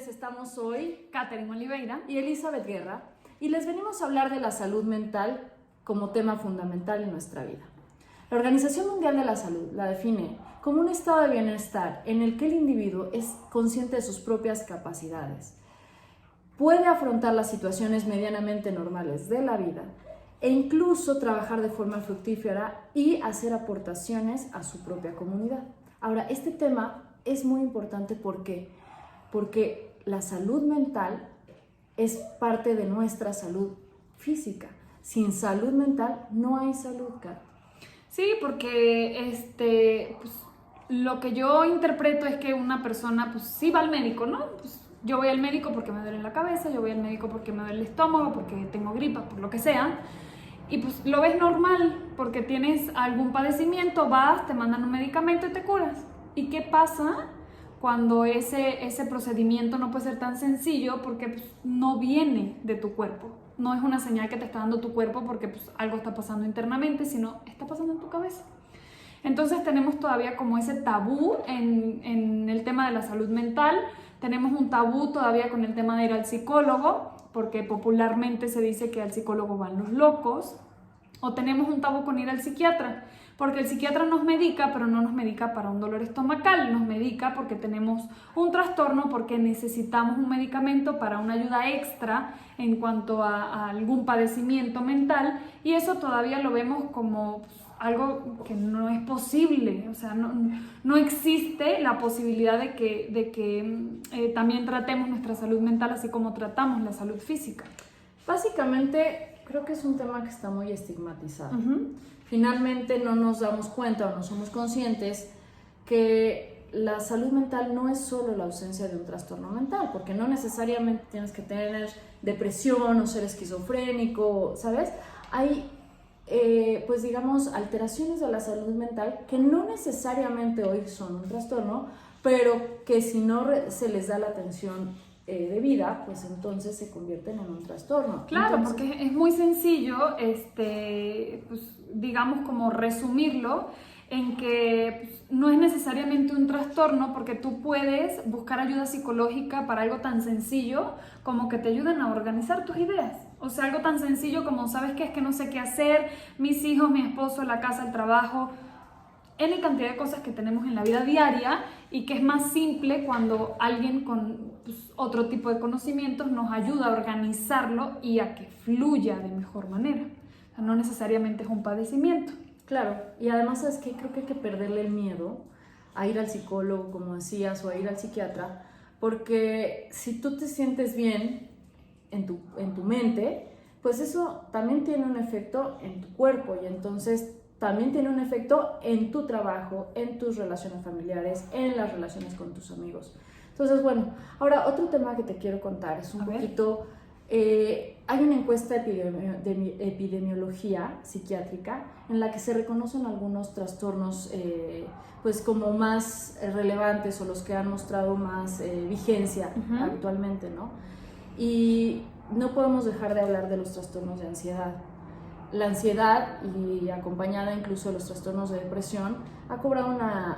Estamos hoy Catherine Oliveira y Elizabeth Guerra y les venimos a hablar de la salud mental como tema fundamental en nuestra vida. La Organización Mundial de la Salud la define como un estado de bienestar en el que el individuo es consciente de sus propias capacidades, puede afrontar las situaciones medianamente normales de la vida e incluso trabajar de forma fructífera y hacer aportaciones a su propia comunidad. Ahora, este tema es muy importante porque la salud mental es parte de nuestra salud física. Sin salud mental no hay salud, Kat. Sí, porque pues, lo que yo interpreto es que una persona pues sí va al médico, ¿no? Pues, yo voy al médico porque me duele la cabeza, yo voy al médico porque me duele el estómago, porque tengo gripa, por lo que sea. Y pues lo ves normal, porque tienes algún padecimiento, vas, te mandan un medicamento y te curas. ¿Y qué pasa cuando ese procedimiento no puede ser tan sencillo porque pues, no viene de tu cuerpo? No es una señal que te está dando tu cuerpo porque pues, algo está pasando internamente, sino está pasando en tu cabeza. Entonces tenemos todavía como ese tabú en el tema de la salud mental. Tenemos un tabú todavía con el tema de ir al psicólogo, porque popularmente se dice que al psicólogo van los locos. O tenemos un tabú con ir al psiquiatra, porque el psiquiatra nos medica, pero no nos medica para un dolor estomacal, nos medica porque tenemos un trastorno, porque necesitamos un medicamento para una ayuda extra en cuanto a algún padecimiento mental, y eso todavía lo vemos como algo que no es posible. O sea, no existe la posibilidad de que también tratemos nuestra salud mental así como tratamos la salud física. Básicamente, creo que es un tema que está muy estigmatizado. Finalmente no nos damos cuenta o no somos conscientes que la salud mental no es solo la ausencia de un trastorno mental, porque no necesariamente tienes que tener depresión o ser esquizofrénico, ¿sabes? Hay, pues digamos, alteraciones de la salud mental que no necesariamente hoy son un trastorno, pero que si no se les da la atención debida, pues entonces se convierten en un trastorno. Claro, entonces, porque es muy sencillo, pues, digamos como resumirlo en que pues, no es necesariamente un trastorno, porque tú puedes buscar ayuda psicológica para algo tan sencillo como que te ayuden a organizar tus ideas. O sea, algo tan sencillo como, ¿sabes qué? Es que no sé qué hacer, mis hijos, mi esposo, la casa, el trabajo, N cantidad de cosas que tenemos en la vida diaria, y que es más simple cuando alguien con pues, otro tipo de conocimientos nos ayuda a organizarlo y a que fluya de mejor manera. O sea, no necesariamente es un padecimiento. claro, y además, ¿sabes qué? Creo que hay que perderle el miedo a ir al psicólogo, como decías, o a ir al psiquiatra, porque si tú te sientes bien en tu mente, pues eso también tiene un efecto en tu cuerpo, y entonces también tiene un efecto en tu trabajo, en tus relaciones familiares, en las relaciones con tus amigos. Entonces, bueno, ahora otro tema que te quiero contar es un poquito... hay una encuesta de epidemiología psiquiátrica en la que se reconocen algunos trastornos pues como más relevantes, o los que han mostrado más vigencia actualmente, ¿no? Y no podemos dejar de hablar de los trastornos de ansiedad. La ansiedad, y acompañada incluso de los trastornos de depresión, ha cobrado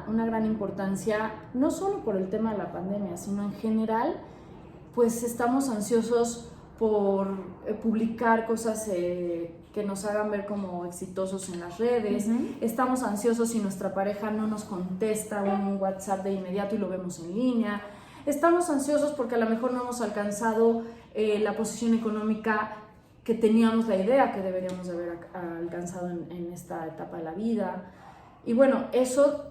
una gran importancia, no solo por el tema de la pandemia, sino en general. Pues estamos ansiosos por publicar cosas que nos hagan ver como exitosos en las redes. Estamos ansiosos si nuestra pareja no nos contesta un WhatsApp de inmediato y lo vemos en línea. Estamos ansiosos porque a lo mejor no hemos alcanzado la posición económica que teníamos la idea que deberíamos de haber alcanzado en esta etapa de la vida. Y bueno, eso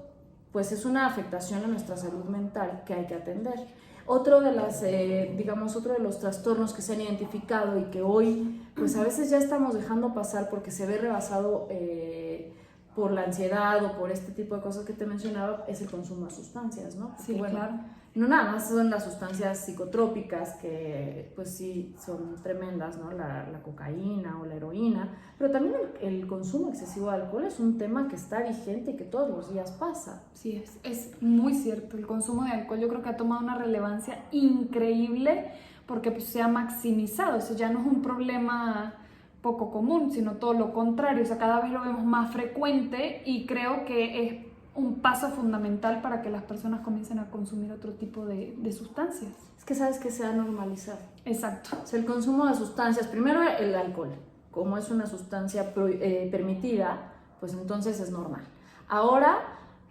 pues es una afectación a nuestra salud mental que hay que atender. Otro de los trastornos que se han identificado y que hoy pues a veces ya estamos dejando pasar porque se ve rebasado por la ansiedad o por este tipo de cosas que te mencionaba, es el consumo de sustancias, ¿no? Porque, Sí, bueno, claro. No nada más son las sustancias psicotrópicas, que pues sí son tremendas, ¿no? La cocaína o la heroína, pero también el consumo excesivo de alcohol es un tema que está vigente y que todos los días pasa. Sí, es muy cierto. El consumo de alcohol yo creo que ha tomado una relevancia increíble, porque pues se ha maximizado, o sea, ya no es un problema poco común, sino todo lo contrario, o sea, cada vez lo vemos más frecuente y creo que es un paso fundamental para que las personas comiencen a consumir otro tipo de sustancias. Es que sabes que se ha normalizado. Exacto. O sea, el consumo de sustancias, primero el alcohol, como es una sustancia permitida, pues entonces es normal. Ahora,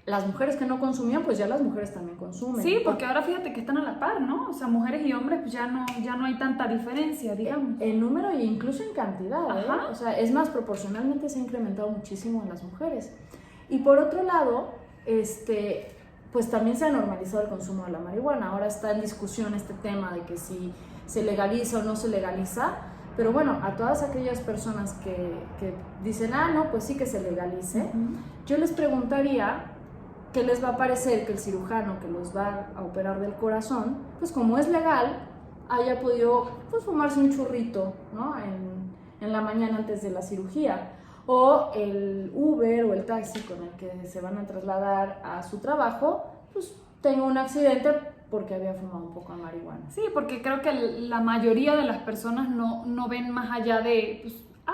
las mujeres que no consumían, pues ya las mujeres también consumen. Sí, porque ahora fíjate que están a la par, ¿no? O sea, mujeres y hombres pues ya no hay tanta diferencia, digamos. En número e incluso en cantidad, Ajá. O sea, es más, proporcionalmente se ha incrementado muchísimo en las mujeres. Y por otro lado, pues también se ha normalizado el consumo de la marihuana. Ahora está en discusión este tema de que si se legaliza o no se legaliza, pero bueno, a todas aquellas personas que dicen, no, pues sí que se legalice, yo les preguntaría qué les va a parecer que el cirujano que los va a operar del corazón, pues como es legal, haya podido pues fumarse un churrito, ¿no? en la mañana antes de la cirugía, o el Uber o el taxi con el que se van a trasladar a su trabajo, pues tenga un accidente porque había fumado un poco de marihuana. Sí, porque creo que la mayoría de las personas no ven más allá de,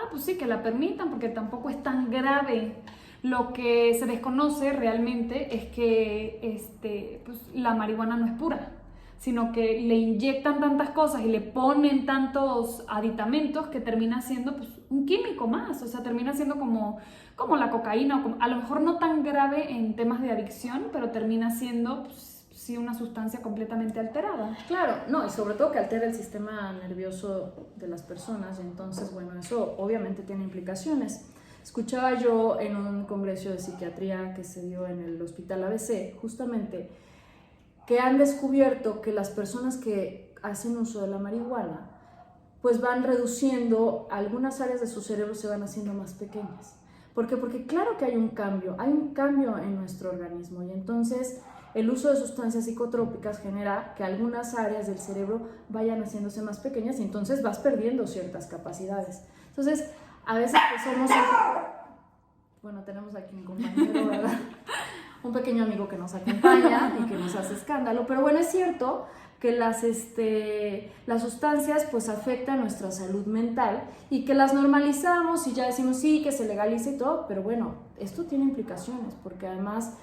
pues sí, que la permitan, porque tampoco es tan grave. Lo que se desconoce realmente es que pues, la marihuana no es pura, sino que le inyectan tantas cosas y le ponen tantos aditamentos que termina siendo pues, un químico más, o sea, termina siendo como la cocaína, a lo mejor no tan grave en temas de adicción, pero termina siendo pues, sí una sustancia completamente alterada. Claro, no, y sobre todo que altera el sistema nervioso de las personas, y entonces, bueno, eso obviamente tiene implicaciones. Escuchaba yo en un congreso de psiquiatría que se dio en el Hospital ABC, justamente, que han descubierto que las personas que hacen uso de la marihuana, pues van reduciendo, algunas áreas de su cerebro se van haciendo más pequeñas. ¿Por qué? Porque claro que hay un cambio en nuestro organismo, y entonces el uso de sustancias psicotrópicas genera que algunas áreas del cerebro vayan haciéndose más pequeñas y entonces vas perdiendo ciertas capacidades. Entonces, a veces pues somos... Bueno, tenemos aquí un compañero, ¿verdad? Un pequeño amigo que nos acompaña y que nos hace escándalo, pero bueno, es cierto que las sustancias pues afectan nuestra salud mental y que las normalizamos y ya decimos sí, que se legalice y todo, pero bueno, esto tiene implicaciones porque además,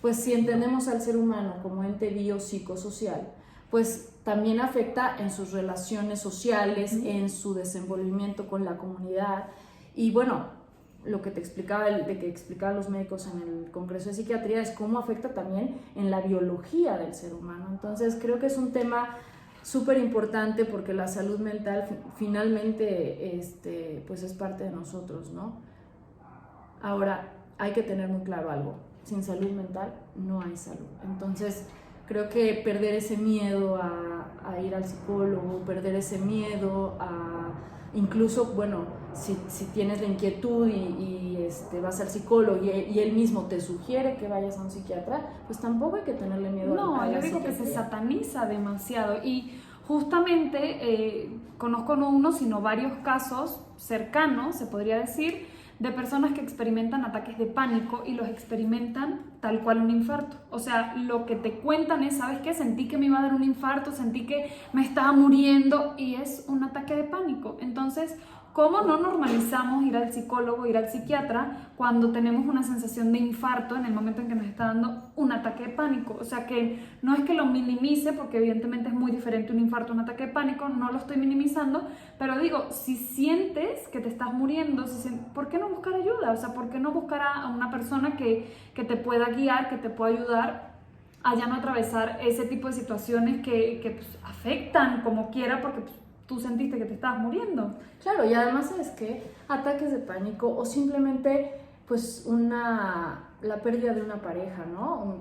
pues si entendemos al ser humano como ente biopsicosocial, pues también afecta en sus relaciones sociales, en su desenvolvimiento con la comunidad y bueno, lo que te explicaba, de que explicaban los médicos en el Congreso de Psiquiatría es cómo afecta también en la biología del ser humano. Entonces creo que es un tema súper importante porque la salud mental finalmente pues es parte de nosotros, ¿no? Ahora, hay que tener muy claro algo, sin salud mental no hay salud. Entonces creo que perder ese miedo a ir al psicólogo, perder ese miedo a... Incluso, bueno, si tienes la inquietud y vas al psicólogo y él mismo te sugiere que vayas a un psiquiatra, pues tampoco hay que tenerle miedo a la yo digo que psiquiatría. se sataniza demasiado y justamente conozco no uno, sino varios casos cercanos, se podría decir, de personas que experimentan ataques de pánico y los experimentan tal cual un infarto. O sea, lo que te cuentan es, ¿sabes qué? Sentí que me iba a dar un infarto, sentí que me estaba muriendo y es un ataque de pánico. Entonces, ¿cómo no normalizamos ir al psicólogo, ir al psiquiatra cuando tenemos una sensación de infarto en el momento en que nos está dando un ataque de pánico? O sea, que no es que lo minimice, porque evidentemente es muy diferente un infarto a un ataque de pánico, no lo estoy minimizando, pero digo, si sientes que te estás muriendo, ¿por qué no buscar ayuda? O sea, ¿por qué no buscar a una persona que te pueda guiar, que te pueda ayudar a ya no atravesar ese tipo de situaciones que pues, afectan como quiera, porque pues, tú sentiste que te estabas muriendo? Claro, y además es que ataques de pánico o simplemente pues la pérdida de una pareja, ¿no?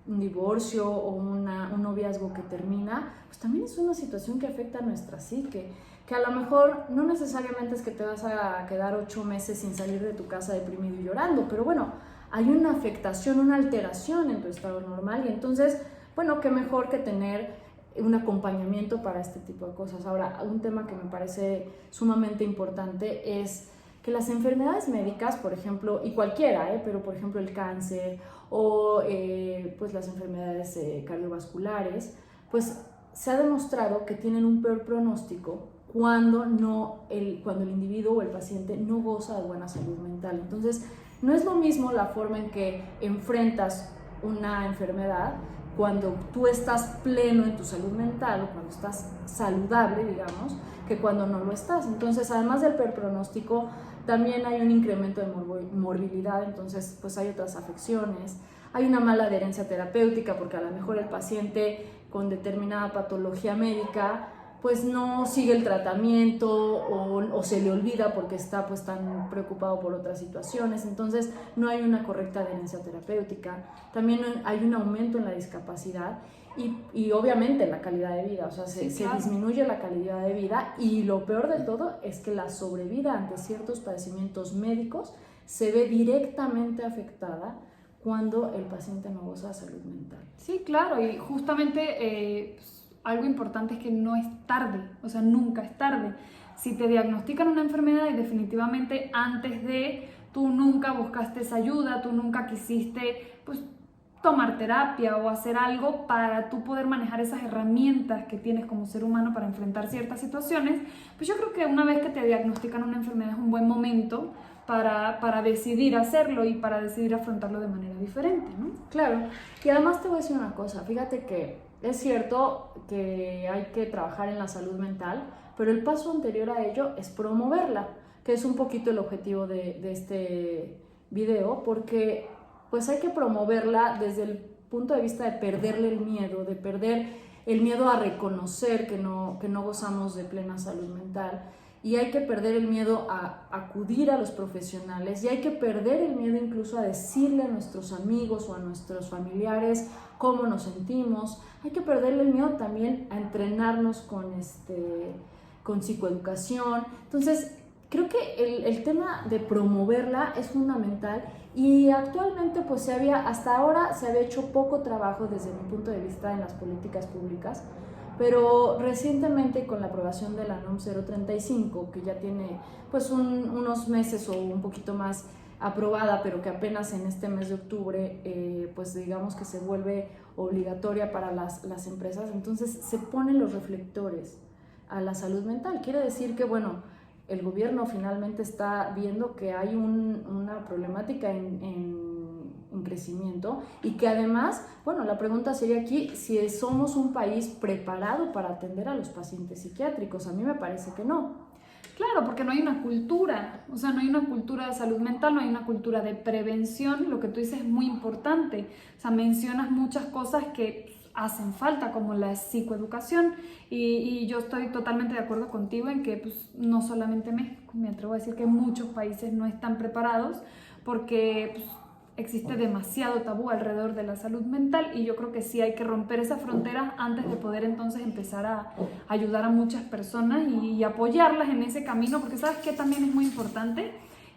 Un divorcio o un noviazgo que termina, pues también es una situación que afecta a nuestra psique, que a lo mejor no necesariamente es que te vas a quedar 8 meses sin salir de tu casa deprimido y llorando, pero bueno, hay una afectación, una alteración en tu estado normal y entonces, bueno, qué mejor que tener un acompañamiento para este tipo de cosas. Ahora, un tema que me parece sumamente importante es que las enfermedades médicas, por ejemplo, y cualquiera, pero por ejemplo el cáncer o pues las enfermedades cardiovasculares, pues se ha demostrado que tienen un peor pronóstico cuando el individuo o el paciente no goza de buena salud mental. Entonces, no es lo mismo la forma en que enfrentas una enfermedad cuando tú estás pleno en tu salud mental o cuando estás saludable, digamos, que cuando no lo estás. Entonces, además del peor pronóstico, también hay un incremento de morbilidad, entonces pues hay otras afecciones, hay una mala adherencia terapéutica porque a lo mejor el paciente con determinada patología médica pues no sigue el tratamiento o se le olvida porque está pues tan preocupado por otras situaciones, entonces no hay una correcta adherencia terapéutica, también hay un aumento en la discapacidad y obviamente la calidad de vida, o sea, se disminuye la calidad de vida y lo peor de todo es que la sobrevida ante ciertos padecimientos médicos se ve directamente afectada cuando el paciente no goza de salud mental. Sí, claro, y justamente algo importante es que no es tarde, o sea, nunca es tarde. Si te diagnostican una enfermedad y definitivamente antes de tú nunca buscaste esa ayuda, tú nunca quisiste pues tomar terapia o hacer algo para tú poder manejar esas herramientas que tienes como ser humano para enfrentar ciertas situaciones, pues yo creo que una vez que te diagnostican una enfermedad es un buen momento para decidir hacerlo y para decidir afrontarlo de manera diferente, ¿no? Claro, y además te voy a decir una cosa, fíjate que es cierto que hay que trabajar en la salud mental, pero el paso anterior a ello es promoverla, que es un poquito el objetivo de este video, porque pues hay que promoverla desde el punto de vista de perderle el miedo, de perder el miedo a reconocer que no gozamos de plena salud mental, y hay que perder el miedo a acudir a los profesionales y hay que perder el miedo incluso a decirle a nuestros amigos o a nuestros familiares cómo nos sentimos. Hay que perderle el miedo también a entrenarnos con psicoeducación. Entonces, creo que el tema de promoverla es fundamental y actualmente pues hasta ahora se había hecho poco trabajo desde mi punto de vista en las políticas públicas, pero recientemente con la aprobación de la NOM 035, que ya tiene pues unos meses o un poquito más aprobada, pero que apenas en este mes de octubre pues digamos que se vuelve obligatoria para las empresas, entonces se ponen los reflectores a la salud mental. Quiere decir que bueno, el gobierno finalmente está viendo que hay una problemática en crecimiento y que además, bueno, la pregunta sería aquí si somos un país preparado para atender a los pacientes psiquiátricos. A mí me parece que no. Claro, porque no hay una cultura, o sea, no hay una cultura de salud mental, no hay una cultura de prevención. Lo que tú dices es muy importante, o sea, mencionas muchas cosas que hacen falta, como la psicoeducación, y yo estoy totalmente de acuerdo contigo en que pues, no solamente México, me atrevo a decir que muchos países no están preparados porque pues, existe demasiado tabú alrededor de la salud mental, y yo creo que sí hay que romper esas fronteras antes de poder entonces empezar a ayudar a muchas personas y apoyarlas en ese camino, porque ¿sabes qué? También es muy importante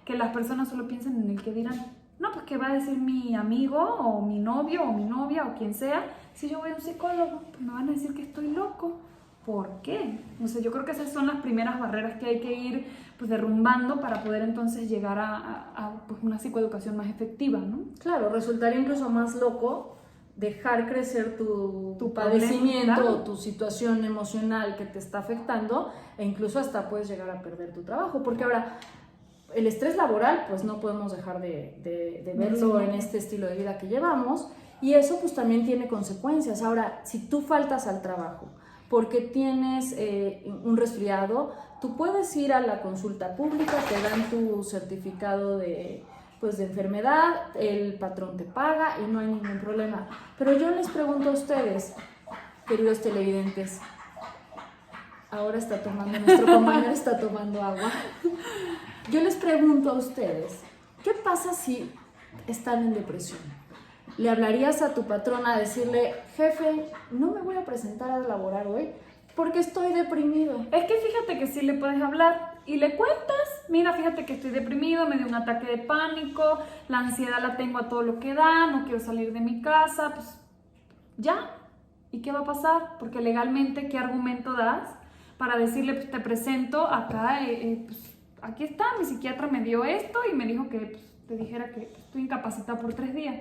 que las personas solo piensen en el que dirán. No, pues ¿qué va a decir mi amigo o mi novio o mi novia o quien sea? Si yo voy a un psicólogo, pues me van a decir que estoy loco. ¿Por qué? O sea, yo creo que esas son las primeras barreras que hay que ir pues, derrumbando para poder entonces llegar a pues, una psicoeducación más efectiva, ¿no? Claro, resultaría incluso más loco dejar crecer tu padecimiento, claro, o tu situación emocional que te está afectando, e incluso hasta puedes llegar a perder tu trabajo, porque ahora el estrés laboral pues no podemos dejar de verlo en este estilo de vida que llevamos, y eso pues también tiene consecuencias. Ahora, si tú faltas al trabajo porque tienes un resfriado, tú puedes ir a la consulta pública, te dan tu certificado de enfermedad, el patrón te paga y no hay ningún problema. Pero yo les pregunto a ustedes, queridos televidentes, nuestro compañero está tomando agua. Yo les pregunto a ustedes, ¿qué pasa si están en depresión? ¿Le hablarías a tu patrón a decirle, jefe, no me voy a presentar a laborar hoy porque estoy deprimido? Es que fíjate que sí le puedes hablar y le cuentas, mira, fíjate que estoy deprimido, me dio un ataque de pánico, la ansiedad la tengo a todo lo que da, no quiero salir de mi casa, pues ya. ¿Y qué va a pasar? Porque legalmente, ¿qué argumento das para decirle, pues te presento acá, pues aquí está, mi psiquiatra me dio esto y me dijo que pues, te dijera que estoy incapacitada por 3 días?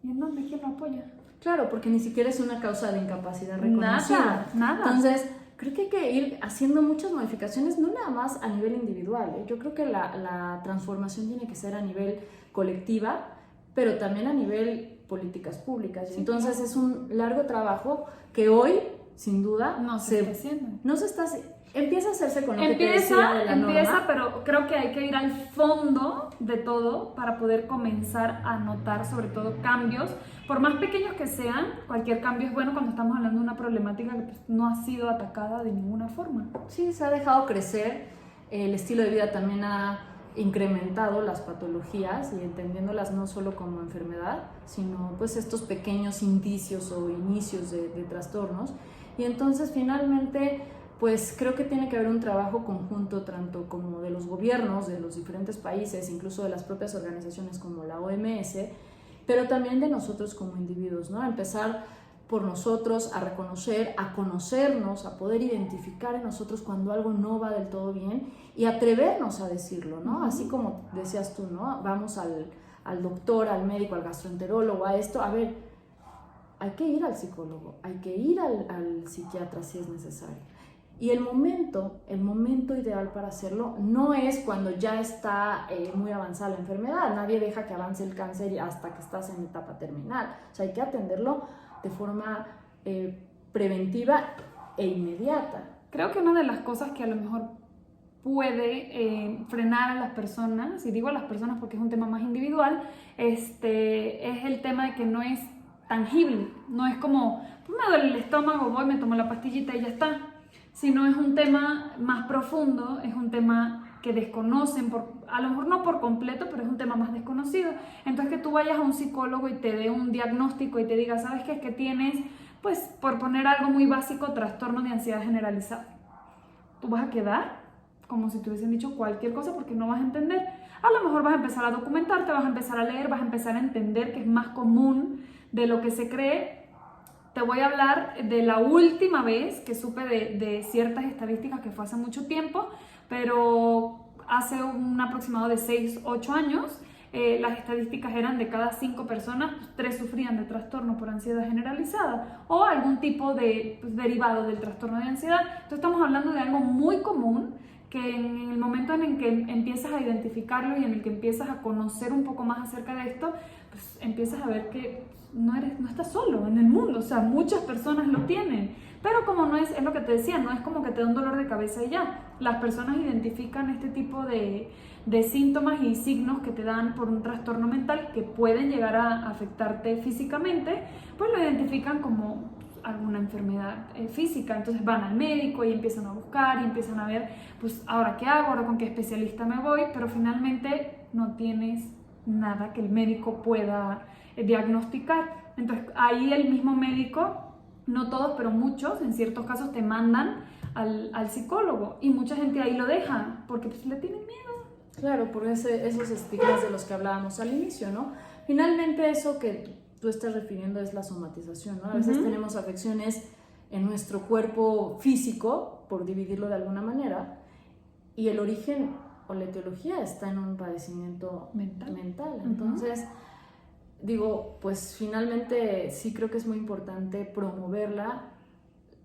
¿Y en dónde? ¿Quién lo apoya? Claro, porque ni siquiera es una causa de incapacidad reconocida. Nada. Entonces, creo que hay que ir haciendo muchas modificaciones, no nada más a nivel individual, ¿eh? Yo creo que la transformación tiene que ser a nivel colectiva, pero también a nivel políticas públicas. Sí, Entonces, claro. es un largo trabajo que hoy, sin duda, No se está haciendo. no se está empieza a hacerse con lo que te decía de la Empieza, norma. pero creo que hay que ir al fondo de todo para poder comenzar a notar sobre todo cambios, por más pequeños que sean. Cualquier cambio es bueno cuando estamos hablando de una problemática que pues, no ha sido atacada de ninguna forma. Sí, se ha dejado crecer, el estilo de vida también ha incrementado las patologías y entendiéndolas no solo como enfermedad, sino pues estos pequeños indicios o inicios de trastornos. Y entonces finalmente pues creo que tiene que haber un trabajo conjunto tanto como de los gobiernos, de los diferentes países, incluso de las propias organizaciones como la OMS, pero también de nosotros como individuos, ¿no? Empezar por nosotros a reconocer, a conocernos, a poder identificar en nosotros cuando algo no va del todo bien y atrevernos a decirlo, ¿no? Así como decías tú, ¿no? Vamos al doctor, al médico, al gastroenterólogo, a esto, a ver, hay que ir al psicólogo, hay que ir al psiquiatra si es necesario. Y el momento ideal para hacerlo no es cuando ya está muy avanzada la enfermedad. Nadie deja que avance el cáncer hasta que estás en etapa terminal. O sea, hay que atenderlo de forma preventiva e inmediata. Creo que una de las cosas que a lo mejor puede frenar a las personas, y digo a las personas porque es un tema más individual, es el tema de que no es tangible. No es como, pues me duele el estómago, voy, me tomo la pastillita y ya está. Sino es un tema más profundo, es un tema que desconocen, a lo mejor no por completo, pero es un tema más desconocido. Entonces que tú vayas a un psicólogo y te dé un diagnóstico y te diga, ¿sabes qué? Es que tienes, pues por poner algo muy básico, trastorno de ansiedad generalizada. Tú vas a quedar como si te hubiesen dicho cualquier cosa porque no vas a entender. A lo mejor vas a empezar a documentarte, vas a empezar a leer, vas a empezar a entender que es más común de lo que se cree. Te voy a hablar de la última vez que supe de ciertas estadísticas que fue hace mucho tiempo, pero hace un aproximado de 6-8 años, las estadísticas eran de cada 5 personas, 3 sufrían de trastorno por ansiedad generalizada o algún tipo de derivado del trastorno de ansiedad. Entonces estamos hablando de algo muy común que en el momento en el que empiezas a identificarlo y en el que empiezas a conocer un poco más acerca de esto, pues empiezas a ver que no estás solo en el mundo, o sea, muchas personas lo tienen, pero como no es lo que te decía, no es como que te da un dolor de cabeza y ya. Las personas identifican este tipo de síntomas y signos que te dan por un trastorno mental que pueden llegar a afectarte físicamente, pues lo identifican como alguna enfermedad física. Entonces van al médico y empiezan a buscar y empiezan a ver, pues ahora qué hago, ahora con qué especialista me voy, pero finalmente no tienes nada que el médico pueda diagnosticar. Entonces ahí el mismo médico, no todos, pero muchos, en ciertos casos te mandan al psicólogo y mucha gente ahí lo deja porque pues le tienen miedo. Claro, por esos estigmas de los que hablábamos al inicio, ¿no? Finalmente eso que tú estás refiriendo es la somatización, ¿no? A veces tenemos afecciones en nuestro cuerpo físico, por dividirlo de alguna manera, y el origen o la etiología está en un padecimiento mental. Entonces, digo, pues finalmente sí creo que es muy importante promoverla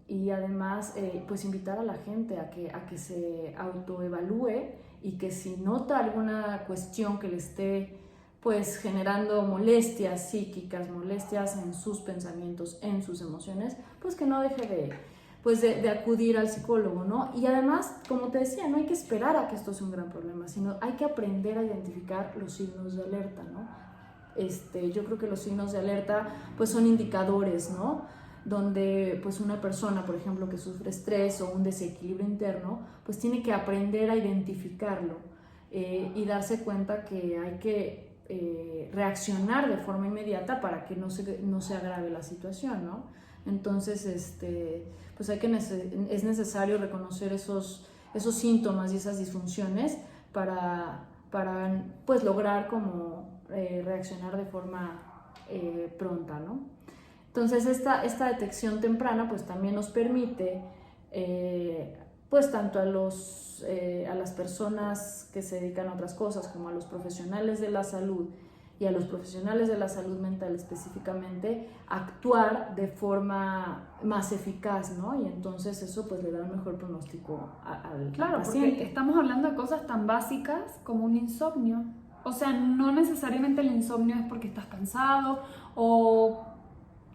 y además pues invitar a la gente a que se autoevalúe y que si nota alguna cuestión que le esté pues generando molestias psíquicas, molestias en sus pensamientos, en sus emociones, pues que no deje de acudir al psicólogo, ¿no? Y además, como te decía, no hay que esperar a que esto sea un gran problema, sino hay que aprender a identificar los signos de alerta, ¿no? Yo creo que los signos de alerta pues son indicadores, ¿no? Donde pues una persona, por ejemplo, que sufre estrés o un desequilibrio interno, pues tiene que aprender a identificarlo y darse cuenta que hay que reaccionar de forma inmediata para que no se agrave la situación, ¿no? Entonces, pues es necesario reconocer esos síntomas y esas disfunciones para pues lograr como reaccionar de forma pronta, ¿no? Entonces esta detección temprana pues también nos permite pues tanto a las personas que se dedican a otras cosas como a los profesionales de la salud y a los profesionales de la salud mental específicamente actuar de forma más eficaz, ¿no? Y entonces eso pues le da un mejor pronóstico al paciente. Porque estamos hablando de cosas tan básicas como un insomnio. O sea, no necesariamente el insomnio es porque estás cansado o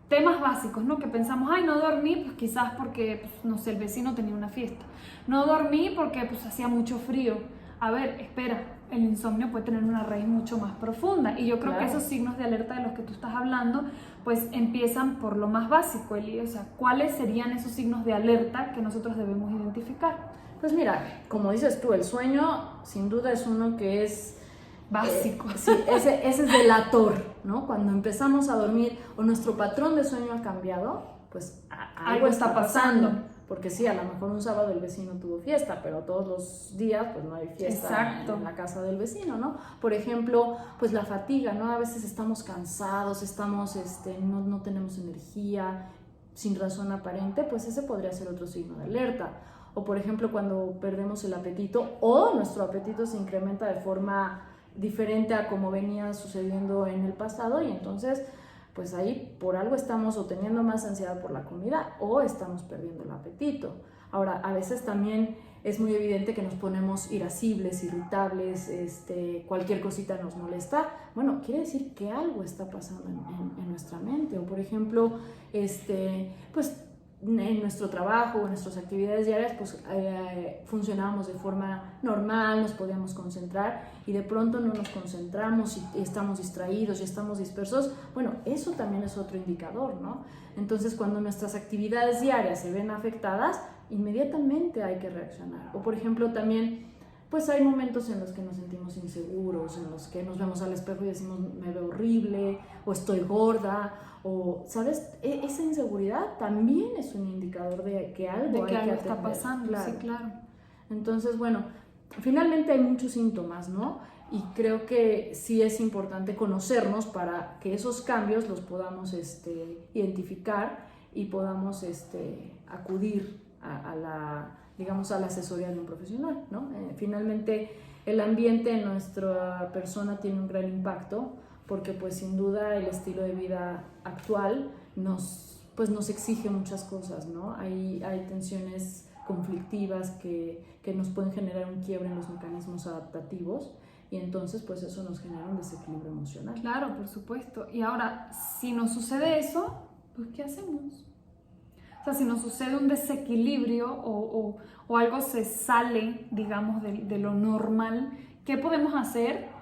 temas básicos, ¿no? Que pensamos, ay, no dormí, pues quizás porque, pues, no sé, el vecino tenía una fiesta. No dormí porque pues hacía mucho frío. A ver, espera, el insomnio puede tener una raíz mucho más profunda. Y yo creo que esos signos de alerta de los que tú estás hablando, pues empiezan por lo más básico, Eli. O sea, ¿cuáles serían esos signos de alerta que nosotros debemos identificar? Pues mira, como dices tú, el sueño sin duda es uno que es básico. Sí, ese es delator, ¿no? Cuando empezamos a dormir o nuestro patrón de sueño ha cambiado, pues algo está pasando. Porque sí, a lo mejor un sábado el vecino tuvo fiesta, pero todos los días pues no hay fiesta en la casa del vecino, ¿no? Por ejemplo, pues la fatiga, ¿no? A veces estamos cansados, no tenemos energía, sin razón aparente, pues ese podría ser otro signo de alerta. O por ejemplo, cuando perdemos el apetito o nuestro apetito se incrementa de forma diferente a como venía sucediendo en el pasado y entonces pues ahí por algo estamos o teniendo más ansiedad por la comida o estamos perdiendo el apetito. Ahora, a veces también es muy evidente que nos ponemos irascibles, irritables, cualquier cosita nos molesta. Bueno, quiere decir que algo está pasando en nuestra mente. O por ejemplo, pues en nuestro trabajo o en nuestras actividades diarias pues funcionábamos de forma normal, nos podíamos concentrar y de pronto no nos concentramos y estamos distraídos y estamos dispersos. Bueno, eso también es otro indicador, ¿no? Entonces cuando nuestras actividades diarias se ven afectadas, inmediatamente hay que reaccionar. O por ejemplo también pues hay momentos en los que nos sentimos inseguros, en los que nos vemos al espejo y decimos me veo horrible o estoy gorda o, ¿sabes? Esa inseguridad también es un indicador de que algo está pasando, claro. Sí, claro. Entonces, bueno, finalmente hay muchos síntomas, ¿no? Y creo que sí es importante conocernos para que esos cambios los podamos identificar y podamos acudir a la asesoría de un profesional, ¿no? Finalmente, el ambiente en nuestra persona tiene un gran impacto porque, pues, sin duda, el estilo de vida actual nos exige muchas cosas, ¿no? Hay tensiones conflictivas que nos pueden generar un quiebre en los mecanismos adaptativos y entonces, pues, eso nos genera un desequilibrio emocional. Claro, por supuesto. Y ahora, si nos sucede eso, pues, ¿qué hacemos? O sea, si nos sucede un desequilibrio o algo se sale, digamos, de lo normal, ¿qué podemos hacer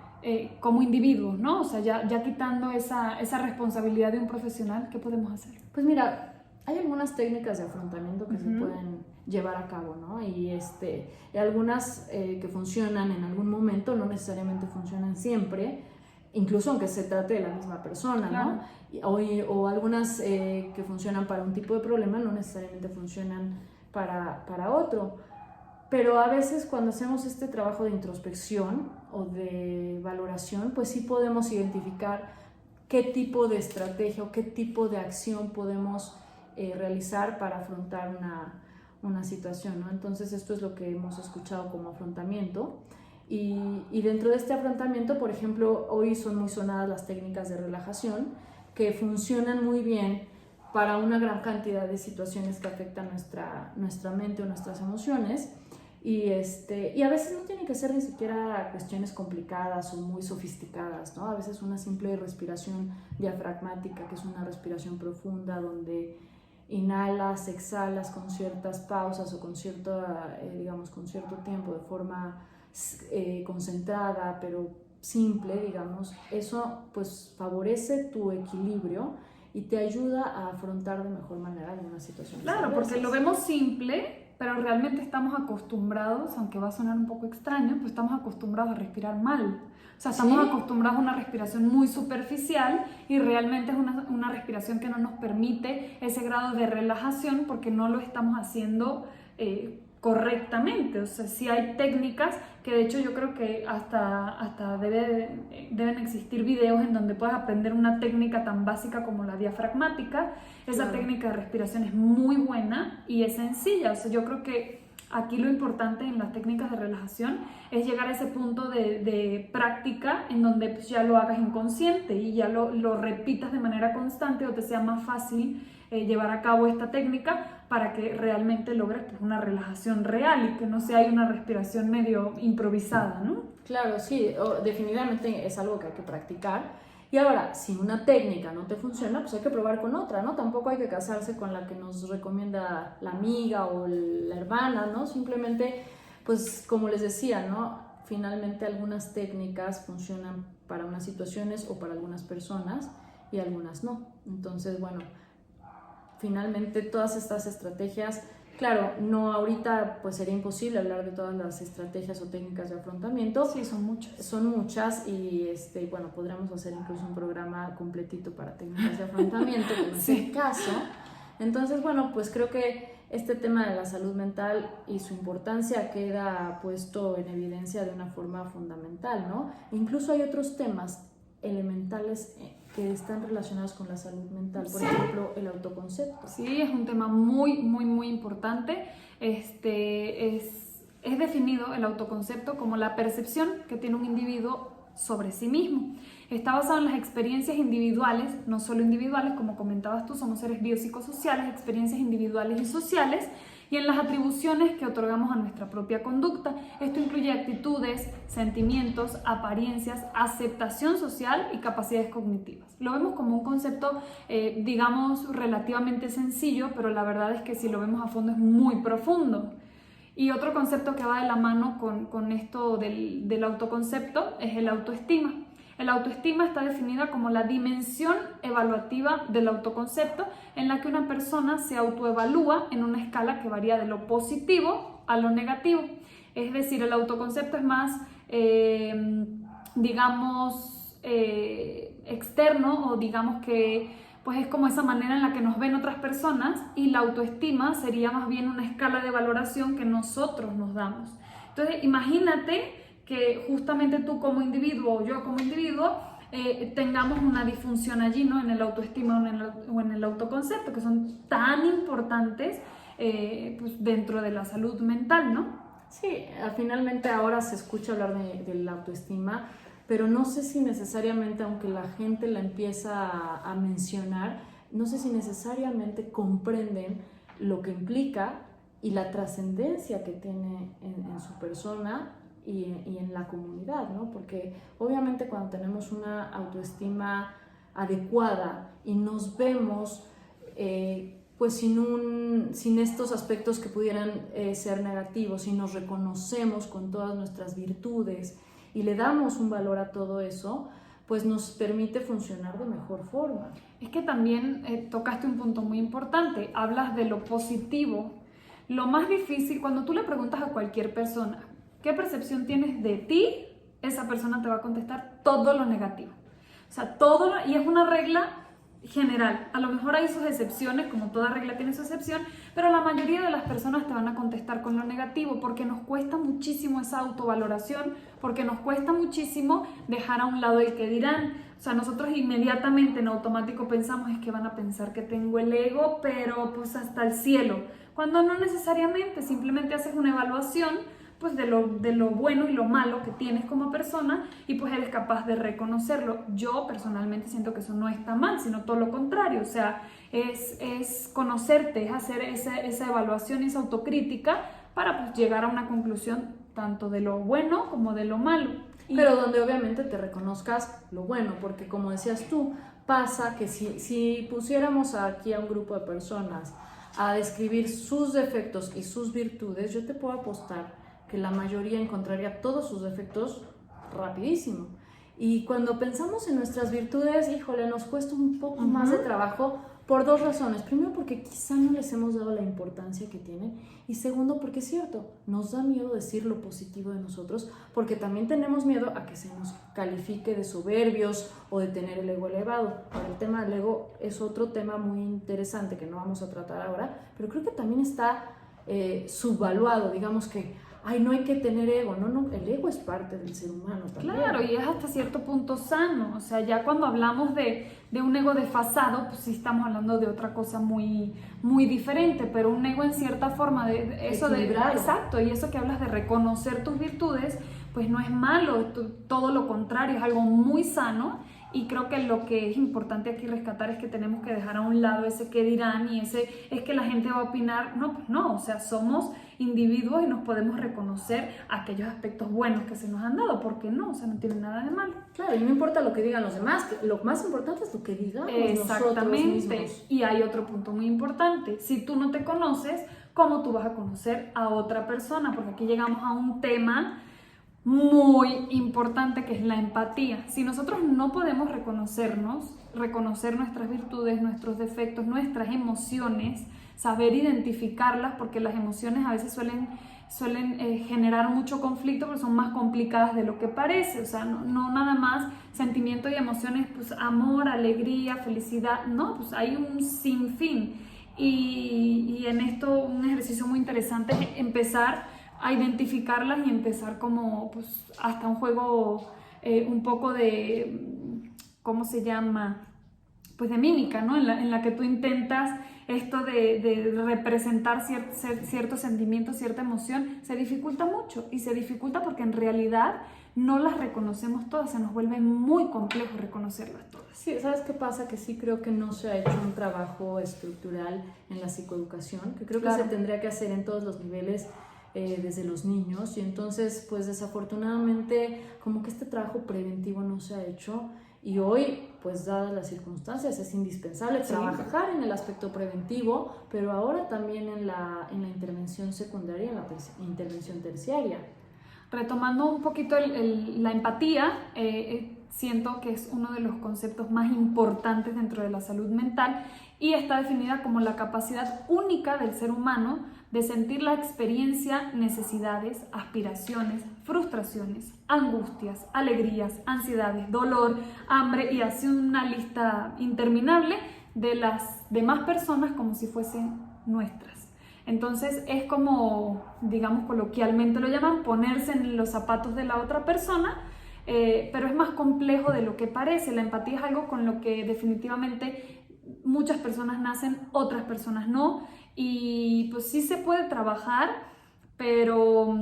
como individuos, ¿no? O sea, ya quitando esa responsabilidad de un profesional, ¿qué podemos hacer? Pues mira, hay algunas técnicas de afrontamiento que se pueden llevar a cabo, ¿no? Y algunas que funcionan en algún momento, no necesariamente funcionan siempre, incluso aunque se trate de la misma persona, claro, ¿no? O algunas que funcionan para un tipo de problema no necesariamente funcionan para otro. Pero a veces cuando hacemos este trabajo de introspección o de valoración, pues sí podemos identificar qué tipo de estrategia o qué tipo de acción podemos realizar para afrontar una situación, ¿no? Entonces esto es lo que hemos escuchado como afrontamiento. Y dentro de este afrontamiento, por ejemplo, hoy son muy sonadas las técnicas de relajación que funcionan muy bien para una gran cantidad de situaciones que afectan nuestra mente o nuestras emociones. Y a veces no tienen que ser ni siquiera cuestiones complicadas o muy sofisticadas, ¿no? A veces una simple respiración diafragmática, que es una respiración profunda donde inhalas, exhalas con ciertas pausas o con cierto tiempo de forma concentrada, pero simple, digamos, eso pues favorece tu equilibrio y te ayuda a afrontar de mejor manera algunas situaciones. Claro, porque lo vemos simple, pero realmente estamos acostumbrados, aunque va a sonar un poco extraño, pues estamos acostumbrados a respirar mal. O sea, estamos acostumbrados a una respiración muy superficial y realmente es una respiración que no nos permite ese grado de relajación porque no lo estamos haciendo correctamente. O sea, sí hay técnicas que de hecho yo creo que hasta deben existir videos en donde puedas aprender una técnica tan básica como la diafragmática. Esa técnica de respiración es muy buena y es sencilla. O sea, yo creo que aquí lo importante en las técnicas de relajación es llegar a ese punto de práctica en donde pues, ya lo hagas inconsciente y ya lo repitas de manera constante o te sea más fácil llevar a cabo esta técnica para que realmente logres pues, una relajación real y que no sea una respiración medio improvisada, ¿no? Claro, sí, definitivamente es algo que hay que practicar. Y ahora, si una técnica no te funciona, pues hay que probar con otra, ¿no? Tampoco hay que casarse con la que nos recomienda la amiga o la hermana, ¿no? Simplemente, pues como les decía, ¿no? Finalmente algunas técnicas funcionan para unas situaciones o para algunas personas y algunas no. Entonces, bueno, finalmente todas estas estrategias, claro, no ahorita pues sería imposible hablar de todas las estrategias o técnicas de afrontamiento. Sí, son muchas. Son muchas y bueno, podríamos hacer incluso un programa completito para técnicas de afrontamiento, como es el caso. Entonces, bueno, pues creo que este tema de la salud mental y su importancia queda puesto en evidencia de una forma fundamental, ¿no? Incluso hay otros temas elementales que están relacionados con la salud mental, por ejemplo, el autoconcepto. Sí, es un tema muy, muy, muy importante. Es definido el autoconcepto como la percepción que tiene un individuo sobre sí mismo. Está basado en las experiencias individuales, no solo individuales, como comentabas tú, somos seres biopsicosociales, experiencias individuales y sociales, y en las atribuciones que otorgamos a nuestra propia conducta. Esto incluye actitudes, sentimientos, apariencias, aceptación social y capacidades cognitivas. Lo vemos como un concepto, digamos, relativamente sencillo, pero la verdad es que si lo vemos a fondo es muy profundo. Y otro concepto que va de la mano con esto del autoconcepto es el autoestima. El autoestima está definida como la dimensión evaluativa del autoconcepto en la que una persona se autoevalúa en una escala que varía de lo positivo a lo negativo. Es decir, el autoconcepto es más, digamos, externo o digamos que pues es como esa manera en la que nos ven otras personas y la autoestima sería más bien una escala de valoración que nosotros nos damos. Entonces, imagínate que justamente tú como individuo o yo como individuo tengamos una disfunción allí, ¿no? En el autoestima o en el autoconcepto, que son tan importantes pues dentro de la salud mental, ¿no? Sí, finalmente ahora se escucha hablar de la autoestima, pero no sé si necesariamente, aunque la gente la empieza a mencionar, no sé si necesariamente comprenden lo que implica y la trascendencia que tiene en su persona y en la comunidad, ¿no? Porque obviamente cuando tenemos una autoestima adecuada y nos vemos pues sin estos aspectos que pudieran ser negativos y nos reconocemos con todas nuestras virtudes y le damos un valor a todo eso, pues nos permite funcionar de mejor forma. Es que también tocaste un punto muy importante, hablas de lo positivo. Lo más difícil, cuando tú le preguntas a cualquier persona, ¿qué percepción tienes de ti? Esa persona te va a contestar todo lo negativo. O sea, y es una regla general. A lo mejor hay sus excepciones, como toda regla tiene su excepción, pero la mayoría de las personas te van a contestar con lo negativo porque nos cuesta muchísimo esa autovaloración, porque nos cuesta muchísimo dejar a un lado el que dirán. O sea, nosotros inmediatamente en automático pensamos es que van a pensar que tengo el ego, pero pues hasta el cielo. Cuando no necesariamente, simplemente haces una evaluación pues de lo bueno y lo malo que tienes como persona y pues eres capaz de reconocerlo. Yo personalmente siento que eso no está mal, sino todo lo contrario, o sea, es conocerte, es hacer esa evaluación y esa autocrítica para pues llegar a una conclusión tanto de lo bueno como de lo malo. Pero donde obviamente te reconozcas lo bueno, porque como decías tú, pasa que si pusiéramos aquí a un grupo de personas a describir sus defectos y sus virtudes, yo te puedo apostar que la mayoría encontraría todos sus defectos rapidísimo. Y cuando pensamos en nuestras virtudes, híjole, nos cuesta un poco más de trabajo por dos razones. Primero, porque quizá no les hemos dado la importancia que tienen. Y segundo, porque es cierto, nos da miedo decir lo positivo de nosotros, porque también tenemos miedo a que se nos califique de soberbios o de tener el ego elevado. Ahora, el tema del ego es otro tema muy interesante que no vamos a tratar ahora, pero creo que también está subvaluado. Digamos que ay, no hay que tener ego. No, el ego es parte del ser humano también. Claro, y es hasta cierto punto sano. O sea, ya cuando hablamos de un ego desfasado, pues sí estamos hablando de otra cosa muy, muy diferente, pero un ego en cierta forma de eso de... Exacto, y eso que hablas de reconocer tus virtudes, pues no es malo, todo lo contrario, es algo muy sano. Y creo que lo que es importante aquí rescatar es que tenemos que dejar a un lado ese qué dirán y ese es que la gente va a opinar. No, pues no, o sea, somos individuos y nos podemos reconocer aquellos aspectos buenos que se nos han dado, porque no, o sea, no tiene nada de malo. Claro, y no importa lo que digan los demás, lo más importante es lo que digamos exactamente. nosotros mismos. Y hay otro punto muy importante, si tú no te conoces, ¿cómo tú vas a conocer a otra persona? Porque aquí llegamos a un tema muy importante que es la empatía. Si nosotros no podemos reconocernos, reconocer nuestras virtudes, nuestros defectos, nuestras emociones, saber identificarlas, porque las emociones a veces suelen generar mucho conflicto, porque son más complicadas de lo que parece. O sea, no nada más sentimientos y emociones, pues amor, alegría, felicidad, no, pues hay un sinfín. Y en esto un ejercicio muy interesante es empezar a identificarlas y empezar como pues hasta un juego un poco de, ¿cómo se llama? Pues de mímica, ¿no? En la que tú intentas esto de representar ciertos sentimientos, cierta emoción, se dificulta mucho y se dificulta porque en realidad no las reconocemos todas, se nos vuelve muy complejo reconocerlas todas. Sí, ¿sabes qué pasa? Que sí creo que no se ha hecho un trabajo estructural en la psicoeducación, que creo que se tendría que hacer en todos los niveles, desde los niños, y entonces pues desafortunadamente como que este trabajo preventivo no se ha hecho, y hoy pues dadas las circunstancias es indispensable trabajar en el aspecto preventivo, pero ahora también en la intervención secundaria, en la intervención terciaria. Retomando un poquito la empatía, siento que es uno de los conceptos más importantes dentro de la salud mental y está definida como la capacidad única del ser humano de sentir la experiencia, necesidades, aspiraciones, frustraciones, angustias, alegrías, ansiedades, dolor, hambre y así una lista interminable de las demás personas como si fuesen nuestras. Entonces es como, digamos coloquialmente lo llaman, ponerse en los zapatos de la otra persona, pero es más complejo de lo que parece. La empatía es algo con lo que definitivamente muchas personas nacen, otras personas no, y pues sí se puede trabajar, pero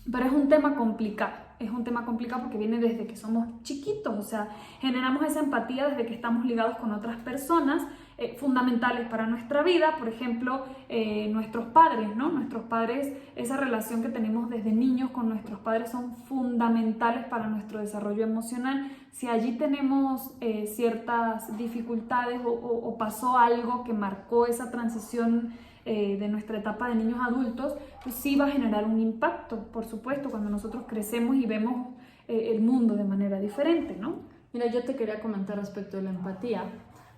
es un tema complicado. Es un tema complicado porque viene desde que somos chiquitos, o sea, generamos esa empatía desde que estamos ligados con otras personas fundamentales para nuestra vida, por ejemplo, nuestros padres, ¿no? Nuestros padres, esa relación que tenemos desde niños con nuestros padres son fundamentales para nuestro desarrollo emocional. Si allí tenemos ciertas dificultades o pasó algo que marcó esa transición de nuestra etapa de niños a adultos, pues sí va a generar un impacto, por supuesto, cuando nosotros crecemos y vemos el mundo de manera diferente, ¿no? Mira, yo te quería comentar respecto de la empatía,